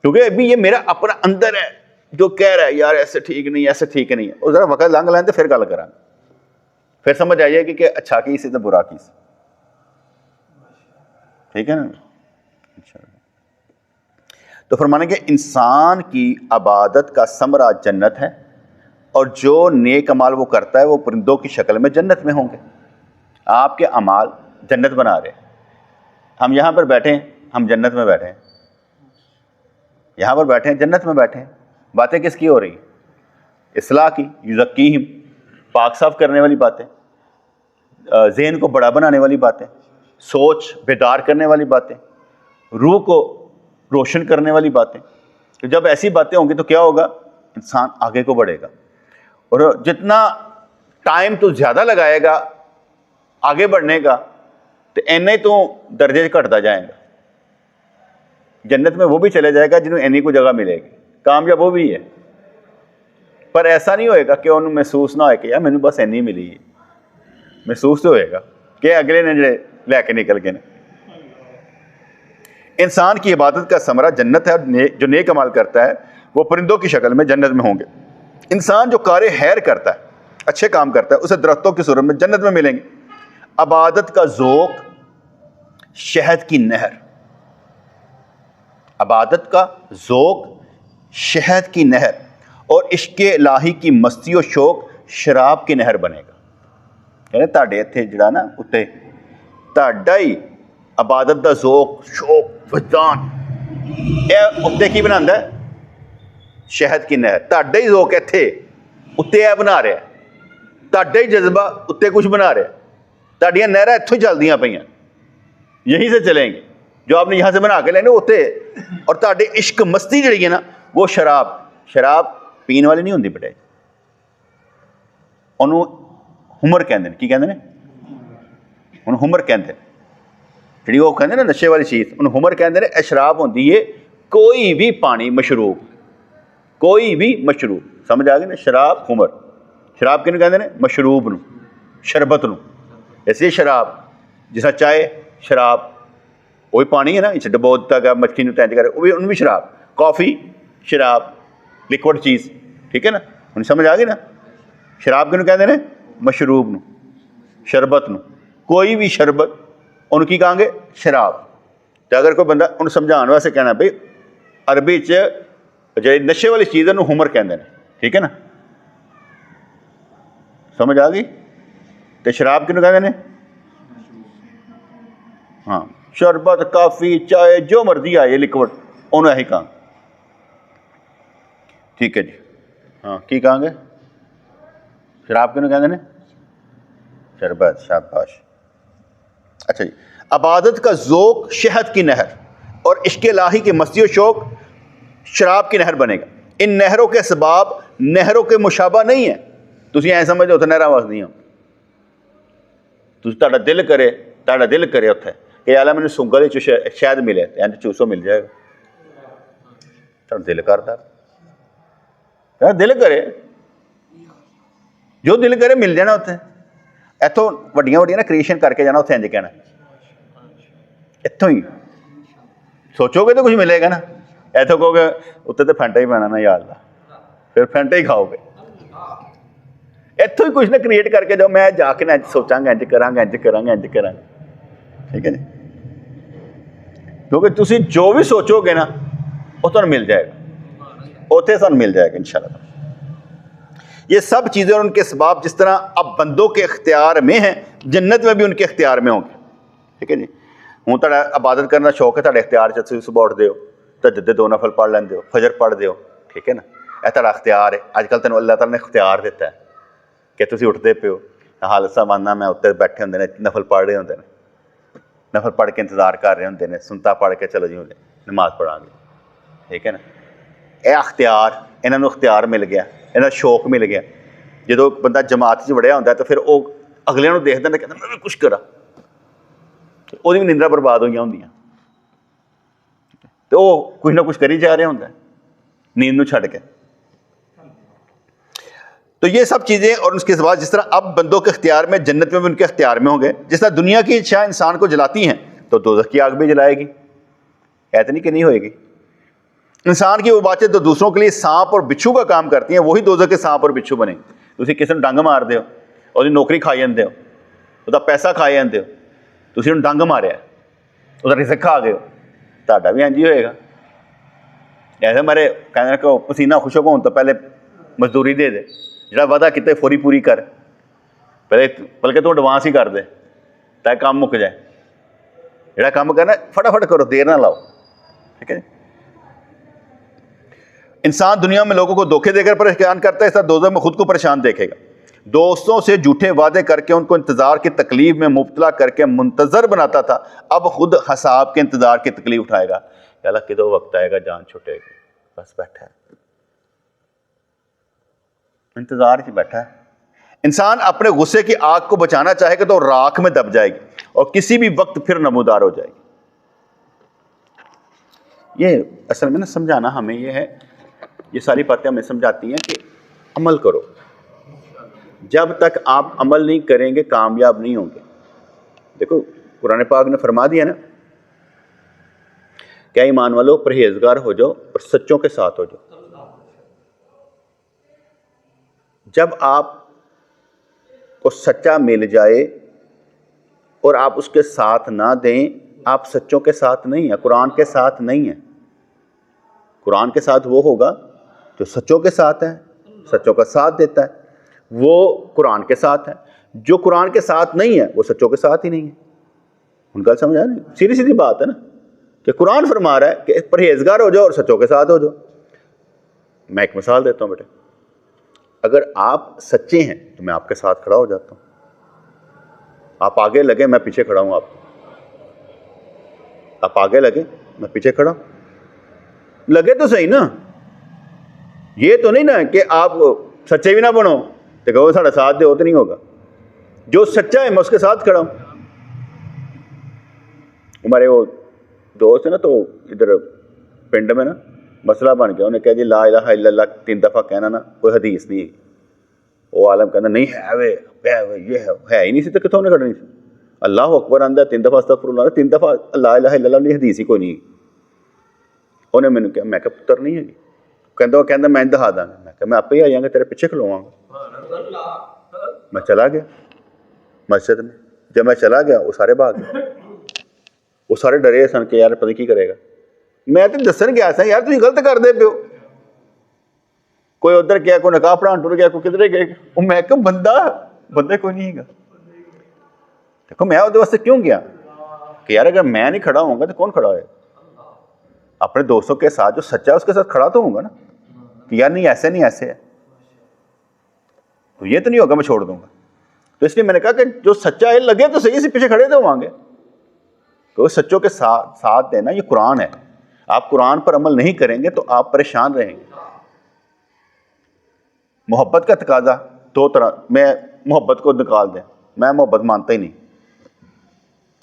کیونکہ ابھی یہ میرا اپنا اندر ہے جو کہہ رہا ہے یار ایسے ٹھیک نہیں, ایسے ٹھیک نہیں ہے. اور ذرا وقت لنگ لائن تو پھر گل کراں, پھر سمجھ آ جائے گی کہ اچھا کی سی تو برا کی سی. ٹھیک ہے نا. تو فرمانے کہ انسان کی عبادت کا ثمرہ جنت ہے, اور جو نیک اعمال وہ کرتا ہے وہ پرندوں کی شکل میں جنت میں ہوں گے. آپ کے اعمال جنت بنا رہے ہیں. ہم یہاں پر بیٹھے ہیں, ہم جنت میں بیٹھے ہیں, یہاں پر بیٹھے ہیں جنت میں بیٹھے ہیں. باتیں کس کی ہو رہی ہیں؟ اصلاح کی, یزکیہم, پاک صاف کرنے والی باتیں, ذہن کو بڑا بنانے والی باتیں, سوچ بیدار کرنے والی باتیں, روح کو روشن کرنے والی باتیں. تو جب ایسی باتیں ہوں گی تو کیا ہوگا؟ انسان آگے کو بڑھے گا, اور جتنا ٹائم تو زیادہ لگائے گا آگے بڑھنے کا تو اینے تو درجے گھٹتا جائے گا. جنت میں وہ بھی چلے جائے گا جنہوں اینی کو جگہ ملے گی, کامیاب وہ بھی ہے. پر ایسا نہیں ہوئے گا کہ انہوں محسوس نہ ہوئے کہ یار مینوں بس اینی ملی ہے. محسوس تو ہوئے گا کہ اگلے نے جڑے لے کے نکل گئے. انسان کی عبادت کا ثمرہ جنت ہے, اور جو نیک عمل کرتا ہے وہ پرندوں کی شکل میں جنت میں ہوں گے. انسان جو کار خیر کرتا ہے, اچھے کام کرتا ہے, اسے درختوں کی صورت میں جنت میں ملیں گے. عبادت کا ذوق شہد کی نہر, عبادت کا ذوق شہد کی نہر, اور عشق الہی کی مستی و شوق شراب کی نہر بنے گا. کہنے تاڑے اتھے جڑا نا اتنے تاڑا ہی عبادت دا ذوق شوق وجدان اے اتنے کی بنا ہے شہد کی نہر. تاڑا ہی ذوق اتھے اتنے اے بنا رہے, تاڑا ہی جذبہ اتنے کچھ بنا رہے, تاڑیاں نہریں اتھوں ہی چلدیاں پئیاں, یہیں سے چلیں گے جو آپ نے یہاں سے بنا کے لینے اتنے. اور تاڑے عشق مستی جڑی ہے نا وہ شراب پین والی نہیں ہوندی بیٹے, انہوں ہمر کہندے نے, کی کہندے نے, انہوں ہمر کہندے. جی وہ کہتے ہیں نا نشے والی چیز، انہوں ہمر کہتے ہیں اشراب ہوتی ہے کوئی بھی پانی مشروب، کوئی بھی مشروب، سمجھ آ گئی نا؟ شراب ہمر، شراب کن کہتے ہیں مشروب نو، شربت نو، ایسے شراب جس طرح چائے شراب وہی پانی ہے نا، اس ڈبو دیتا گیا مچھلی نو تینج کرے، وہ بھی ان بھی شراب، کافی شراب لکوڈ چیز، ٹھیک ہے نا؟ انہیں سمجھ آ گئی نا؟ شراب کن کہتے ہیں مشروب نو، شربت نو، کوئی بھی شربت ان کی کہیں گے شراب۔ تو اگر کوئی بندہ ان سمجھانے واسطے کہنا بھائی عربی جی نشے والی چیز انہوں ہمر کہتے ہیں، ٹھیک ہے نا؟ سمجھ آ گئی؟ تو شراب کنوں کہتے ہیں؟ ہاں شربت، کافی، چائے، جو مرضی آئے لکوڈ انہوں یہی کہاں، ٹھیک ہے جی۔ ہاں کی کہیں گے؟ شراب کنوں کہتے ہیں؟ شربت، شاباش۔ اچھا جی، عبادت کا ذوق شہد کی نہر اور عشق الہی کے مستی و شوق شراب کی نہر بنے گا۔ ان نہروں کے اسباب نہروں کے مشابہ نہیں ہیں، تسی ایسا سمجھو اتنے نہریں واسطے ہیں، تہاڈا دل کرے اتنے کہ اللہ مجھے سنگل شہد ملے اینج چوسو مل جائے گا، تہاڈا دل کرتا، دل کرے جو دل کرے مل جانا اتنے۔ اتوں وڈیاں وڈیاں نا کریشن کر کے جانا اتنے انج کہنا، اتوں ہی سوچو گے تو کچھ ملے گا نا، اتوں کہو گے اتنے تو فینٹا ہی پینا نا یا اللہ، پھر فینٹا ہی کھاؤ گے۔ اتوں ہی کچھ نہ کریٹ کر کے جاؤ، میں جا کے انج سوچاں گا، انج کراں گا، انج کراں گا، انج کراں گا، ٹھیک ہے جی؟ کیونکہ تسی جو بھی سوچو گے نا وہ تمہیں مل جائے گا، اتنے سن مل جائے گا انشاءاللہ۔ یہ سب چیزیں اور ان کے اسباب جس طرح اب بندوں کے اختیار میں ہیں، جنت میں بھی ان کے اختیار میں ہوں گے، ٹھیک ہے جی؟ ہوں تھوڑا عبادت کرنا شوق ہے، تھوڑے اختیار سے صبح اٹھ دیو، تہجد 2 نفل پڑھ لیندے ہو، فجر پڑھ دیو، ٹھیک ہے نا؟ یہ تھوڑا اختیار ہے۔ اج کل تینوں اللہ تعالیٰ نے اختیار دیتا ہے کہ تسی اٹھتے پے ہو، حالت ماننا میں اتنے بیٹھے ہوندے نے، نفل پڑھ رہے ہوندے نے، نفل پڑھ کے انتظار کر رہے ہوندے نے، سنتا پڑھ کے چلو جی نماز پڑھا گے، ٹھیک ہے نا؟ یہ اختیار انہوں نے اختیار مل گیا، انہوں نے شوق مل گیا۔ جدو بندہ جماعت وڑیا ہوتا ہے تو پھر وہ اگلے نو دیکھتا ہے، کہتا میں بھی کچھ کرا، وہ بھی نیندرا برباد ہوئی ہوں، تو وہ کچھ نہ کچھ کری جا رہا ہوتا ہے نیند نو چھڈ کے۔ تو یہ سب چیزیں اور اس کے بعد جس طرح اب بندوں کے اختیار میں، جنت میں بھی ان کے اختیار میں ہوں گے۔ جس طرح دنیا کی اشیاء انسان کو جلاتی ہیں تو دوزخ کی آگ بھی جلائے گی، ایت نہیں کہ نہیں ہوئے گی۔ انسان کی وہ باتیں تو دوسروں کے لیے سانپ اور بچھو کا کام کرتی ہیں، وہی دوزخ کے سانپ اور بچھو بنے۔ تسی کسی نے ڈنگ مار دے ہو، اور نوکری کھائی جاندے ہو، وہ پیسہ کھائی جاندے ہو، تسی انہوں ڈنگ ماریا، وہ رزق کھا گئے ہو، تہاڈا بھی انج ہی ہوئے گا۔ ایسے مارے کہنے کہ پسینہ خشک ہون تو پہلے مزدوری دے دے، جڑا وعدہ کیتے فوری پوری کر، پہلے بلکہ تو ایڈوانس ہی کر دے تاکہ کام مک جائے، جڑا کام کرنا فٹافٹ کرو، دیر نہ لاؤ، ٹھیک ہے۔ انسان دنیا میں لوگوں کو دھوکے دے کر پریشان کرتا ہے، اس طرح دوزخ میں خود کو پریشان دیکھے گا۔ دوستوں سے جھوٹے وعدے کر کے ان کو انتظار کی تکلیف میں مبتلا کر کے منتظر بناتا تھا، اب خود حساب کے انتظار کی تکلیف اٹھائے گا کہ اللہ کدو وقت آئے گا، جان چھٹے گی، بس بیٹھا ہے انتظار ہی بیٹھا ہے۔ انسان اپنے غصے کی آگ کو بچانا چاہے گا تو راکھ میں دب جائے گی اور کسی بھی وقت پھر نمودار ہو جائے گی۔ یہ اصل میں نا سمجھانا ہمیں یہ ہے، یہ ساری باتیں ہمیں سمجھاتی ہیں کہ عمل کرو، جب تک آپ عمل نہیں کریں گے کامیاب نہیں ہوں گے۔ دیکھو قرآن پاک نے فرما دیا نا، کیا ایمان والو پرہیزگار ہو جاؤ اور سچوں کے ساتھ ہو جاؤ۔ جب آپ کو سچا مل جائے اور آپ اس کے ساتھ نہ دیں، آپ سچوں کے ساتھ نہیں ہیں، قرآن کے ساتھ نہیں ہیں۔ قرآن کے ساتھ وہ ہوگا جو سچوں کے ساتھ ہے، سچوں کا ساتھ دیتا ہے، وہ قرآن کے ساتھ ہے۔ جو قرآن کے ساتھ نہیں ہے وہ سچوں کے ساتھ ہی نہیں ہے۔ ان کا سمجھا نہیں، سیدھی سیدھی بات ہے نا کہ قرآن فرما رہا ہے کہ پرہیزگار ہو جاؤ اور سچوں کے ساتھ ہو جاؤ۔ میں ایک مثال دیتا ہوں بیٹے، اگر آپ سچے ہیں تو میں آپ کے ساتھ کھڑا ہو جاتا ہوں، آپ آگے لگے میں پیچھے کھڑا ہوں، آپ آگے لگے میں پیچھے کھڑا ہوں، لگے تو صحیح نا، یہ تو نہیں نا کہ آپ سچے بھی نہ بنو تو کہو ساڑھا ساتھ دے، وہ تو نہیں ہوگا۔ جو سچا ہے میں اس کے ساتھ کھڑا ہوں، ہمارے وہ دوست ہیں نا، تو ادھر پنڈ میں نا مسئلہ بن گیا، انہیں کہا جی لا الہ الا اللہ 3 دفعہ کہنا نا کوئی حدیث نہیں ہے. وہ عالم کہنا نہیں ہے وے یہ ہے ہی نہیں سی تو کتوں نے کھڑنی سی. اللہ اکبر آندہ 3 دفعہ استغفر اللہ، 3 دفعہ لا الہ الا اللہ حدیث ہی کوئی نہیں. انہیں مینوں کہا، میں کہا پتر نہیں ہے. کہندا میں دکھا داں گا. میں کہا میں آپ ہی آ جاؤں گا، تیرے پیچھے کھلواں گا. میں چلا گیا مسجد میں. جب میں چلا گیا وہ سارے بھاگ گئے. وہ سارے ڈرے سن کہ یار پتہ کی کرے گا. میں تو دسن گیا سا یار تھی غلط کر دے پیو. کوئی ادھر گیا، کوئی نکاح پڑھان ٹر گیا، کوئی کدھر گئے. میں کہ بندے کوئی نہیں گا. دیکھو میں وہ واسطے کیوں گیا کہ یار اگر میں نہیں کھڑا ہوں گا تو کون کھڑا ہوئے؟ اپنے دوستوں کے ساتھ جو سچا ہے اس کے ساتھ کھڑا تو ہوں گا نا، کہ یار نہیں ایسے نہیں ایسے ہے، تو یہ تو نہیں ہوگا میں چھوڑ دوں گا. تو اس لیے میں نے کہا کہ جو سچا ہے لگے تو صحیح سے پیچھے کھڑے تو ہوں گے. تو سچوں کے ساتھ دینا یہ قرآن ہے. آپ قرآن پر عمل نہیں کریں گے تو آپ پریشان رہیں گے. محبت کا تقاضا 2 طرح، میں محبت کو نکال دیں، میں محبت مانتا ہی نہیں.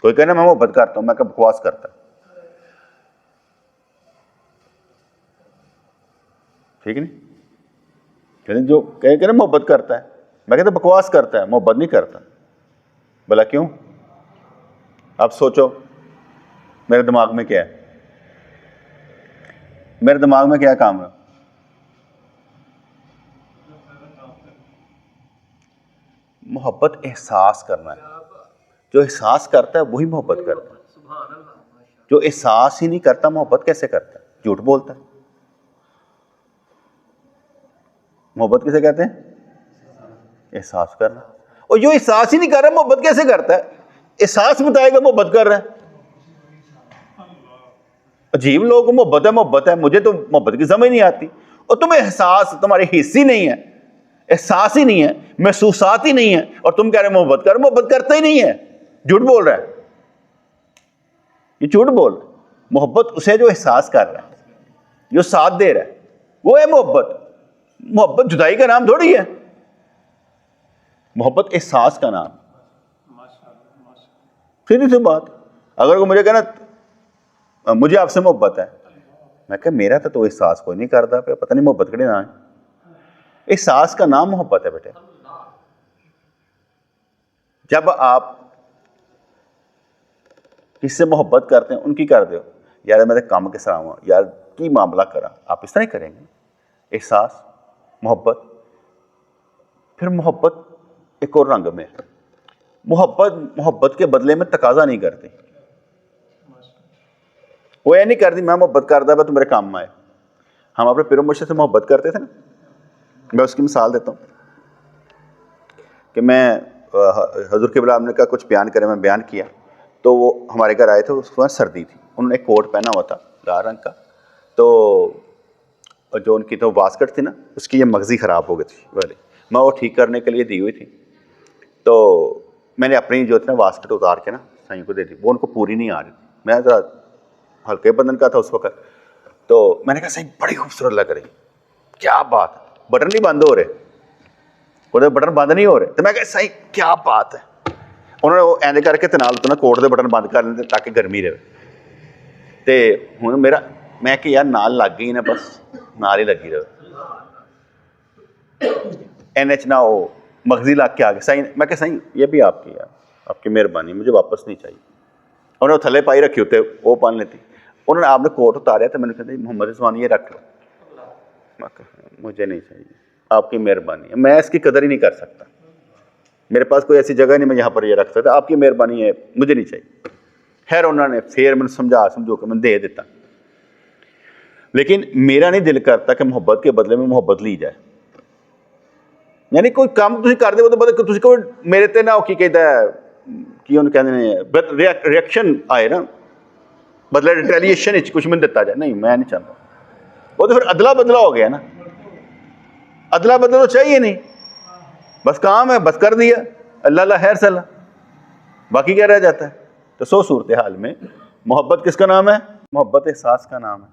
کوئی کہنا میں محبت کرتا ہوں، میں کہ بکواس کرتا. ٹھیک نہیں؟ جو کہ نا محبت کرتا ہے، میں کہتا بکواس کرتا ہے، محبت نہیں کرتا. بھلا کیوں؟ اب سوچو میرے دماغ میں کیا ہے، میرے دماغ میں کیا کام ہے؟ محبت احساس کرنا ہے. جو احساس کرتا ہے وہی محبت کرتا ہے. جو احساس ہی نہیں کرتا محبت کیسے کرتا ہے؟ جھوٹ بولتا ہے. محبت کسے کہتے ہیں؟ احساس کرنا. اور جو احساس ہی نہیں کر رہا محبت کیسے کرتا ہے؟ احساس بتائے گا محبت کر رہا ہے. عجیب لوگ، محبت ہے، مجھے تو محبت کی سمجھ نہیں آتی. اور تمہیں احساس، تمہاری حس ہی نہیں ہے، احساس ہی نہیں ہے، محسوسات ہی نہیں ہے، اور تم کہہ رہے محبت کر. محبت کرتا ہی نہیں ہے، جھوٹ بول رہا ہے. یہ جھوٹ بول رہا ہے. محبت اسے جو احساس کر رہا ہے، جو ساتھ دے رہا ہے، وہ ہے محبت. محبت جدائی کا نام تھوڑی ہے. محبت احساس کا نام. سیدھی سی بات. اگر کوئی مجھے کہنا مجھے آپ سے محبت ہے، میں کہ میرا تو احساس کوئی نہیں کرتا، پتہ نہیں محبت کہڑے نام ہے. احساس کا نام محبت ہے بیٹے. جب آپ کس سے محبت کرتے ہیں ان کی کر دو، یار میں کام کس طرح ہوا، یار کی معاملہ کرا، آپ اس طرح کریں گے. احساس، محبت. پھر محبت ایک اور رنگ میں، محبت کے بدلے میں تقاضا نہیں کرتی. وہ یہ نہیں کرتی میں محبت کرتا ہے تو میرے کام میں آئے. ہم اپنے پیر و مرشد سے محبت کرتے تھے نا. میں اس کی مثال دیتا ہوں کہ میں حضور قبلہ نے کہا کچھ بیان کرے، میں بیان کیا تو وہ ہمارے گھر آئے تھے. اس وقت سردی تھی، انہوں نے ایک کوٹ پہنا ہوا تھا لال رنگ کا. تو جو ان کی تو واسکٹ تھی نا، اس کی یہ مغزی خراب ہو گئی تھی پہلے، میں وہ ٹھیک کرنے کے لیے دی ہوئی تھی. تو میں نے اپنی جو تھی نا واسکٹ اتار کے نا سائیں کو دے دی. وہ ان کو پوری نہیں آ رہی تھی. میں ذرا ہلکے بدن کا تھا اس وقت. تو میں نے کہا سائیں بڑی خوبصورت لگ رہی. کیا بات، بٹن نہیں بند ہو رہے، وہ بٹن بند نہیں ہو رہے. تو میں کہا سائیں کیا بات ہے. انہوں نے وہ ایندے کر کے تنال تو نا کوٹ دے بٹن بند کر لیتے تاکہ گرمی رہے. تے ہوں میرا میں کہ یار نال لگ گئی نا، بس نال ہی لگی رہے. NH نہ ہو مغزی لگ کے آگے. سائیں میں کہ سائیں یہ بھی آپ کی ہے، آپ کی مہربانی، مجھے واپس نہیں چاہیے. انہوں نے تھلے پائی رکھی ہوتے وہ پہن لیتی. انہوں نے آپ نے کوٹ اتاریا تو میں نے کہا محمد رضوان یہ رکھ لو. مجھے نہیں چاہیے، آپ کی مہربانی ہے، میں اس کی قدر ہی نہیں کر سکتا. میرے پاس کوئی ایسی جگہ نہیں میں یہاں پر یہ رکھ سکتا. آپ کی مہربانی ہے، مجھے نہیں چاہیے. خیر انہوں نے پھر میں سمجھو کہ میں دے دیتا. لیکن میرا نہیں دل کرتا کہ محبت کے بدلے میں محبت لی جائے. یعنی کوئی کام تھی کر دے وہ تو تھی کوئی میرے تے نہ کی کہتا ہے کہ انہوں کہتے ہیں ریئیکشن آئے نا، بدلے ریٹیلیشن کچھ میں دیتا جائے. نہیں میں نہیں چاہتا. وہ تو پھر ادلا بدلا ہو گیا نا. ادلا بدلا تو چاہیے نہیں، بس کام ہے بس کر دیا، اللہ خیر صلی، باقی کیا رہ جاتا ہے. تو صورتحال میں محبت کس کا نام ہے؟ محبت احساس کا نام ہے.